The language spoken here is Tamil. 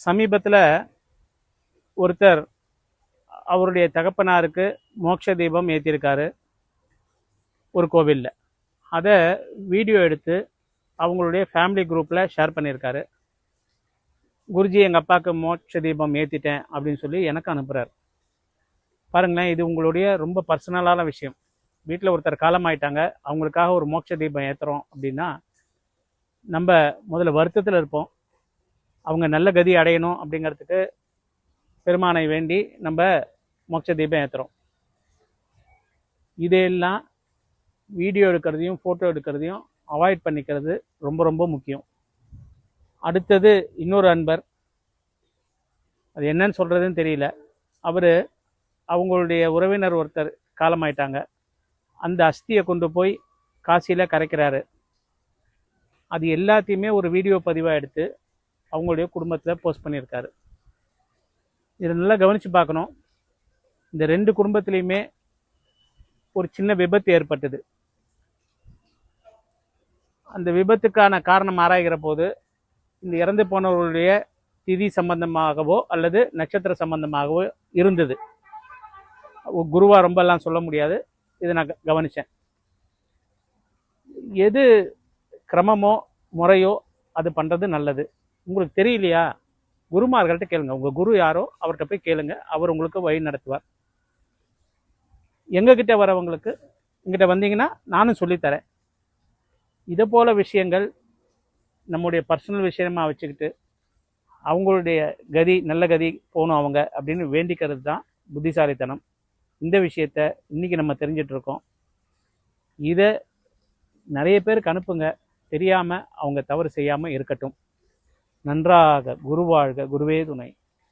சமீபத்தில் ஒருத்தர் அவருடைய தகப்பனாருக்கு மோட்ச தீபம் ஏற்றிருக்காரு ஒரு கோவிலில். அதை வீடியோ எடுத்து அவங்களுடைய ஃபேமிலி குரூப்பில் ஷேர் பண்ணியிருக்காரு. குருஜி, எங்கள் அப்பாவுக்கு மோட்ச தீபம் ஏற்றிட்டேன் அப்படின்னு சொல்லி எனக்கு அனுப்புகிறார். பாருங்களேன், இது உங்களுடைய ரொம்ப பர்சனலான விஷயம். வீட்டில் ஒருத்தர் காலமாயிட்டாங்க, அவங்களுக்காக ஒரு மோட்ச தீபம் ஏற்றுறோம் அப்படின்னா நம்ம முதல்ல வருத்தத்தில் இருப்போம். அவங்க நல்ல கதி அடையணும் அப்படிங்கிறதுக்கு பெருமானை வேண்டி நம்ம மோட்ச தீபம் ஏற்றுறோம். இதையெல்லாம் வீடியோ எடுக்கிறதையும் ஃபோட்டோ எடுக்கிறதையும் அவாய்ட் பண்ணிக்கிறது ரொம்ப ரொம்ப முக்கியம். அடுத்தது இன்னொரு அன்பர், அது என்னன்னு சொல்கிறதுன்னு தெரியல, அவர் அவங்களுடைய உறவினர் ஒருத்தர் காலமாயிட்டாங்க, அந்த அஸ்தியை கொண்டு போய் காசியில் கரைக்கிறாரு. அது எல்லாத்தையுமே ஒரு வீடியோ பதிவாக எடுத்து அவங்களுடைய குடும்பத்தில் போஸ்ட் பண்ணியிருக்காரு. இதை நல்லா கவனித்து பார்க்கணும். இந்த ரெண்டு குடும்பத்திலையுமே ஒரு சின்ன விபத்து ஏற்பட்டது. அந்த விபத்துக்கான காரணம் ஆராய்கிற போது இந்த இறந்து போனவர்களுடைய திதி சம்பந்தமாகவோ அல்லது நட்சத்திர சம்பந்தமாகவோ இருந்தது. குருவா ரொம்பலாம் சொல்ல முடியாது, இதை நான் கவனித்தேன். எது கிரமமோ முறையோ அது பண்ணுறது நல்லது. உங்களுக்கு தெரியலையா, குருமார்கள்ட்ட கேளுங்க. உங்கள் குரு யாரோ அவர்கிட்ட போய் கேளுங்க, அவர் உங்களுக்கு வழி நடத்துவார். எங்ககிட்ட வரவங்களுக்கு எங்கிட்ட வந்தீங்கன்னா நானும் சொல்லித்தரேன். இதை போல விஷயங்கள் நம்முடைய பர்சனல் விஷயமா வச்சுக்கிட்டு அவங்களுடைய கதி நல்ல கதி போகணும் அவங்க அப்படின்னு வேண்டிக்கிறது தான் புத்திசாலித்தனம். இந்த விஷயத்த இன்னைக்கு நம்ம தெரிஞ்சிட்டு இருக்கோம். இதை நிறைய பேருக்கு அனுப்புங்க, தெரியாமல் அவங்க தவறு செய்யாமல் இருக்கட்டும். நன்றாக குருவாழ்க, குருவே துணை.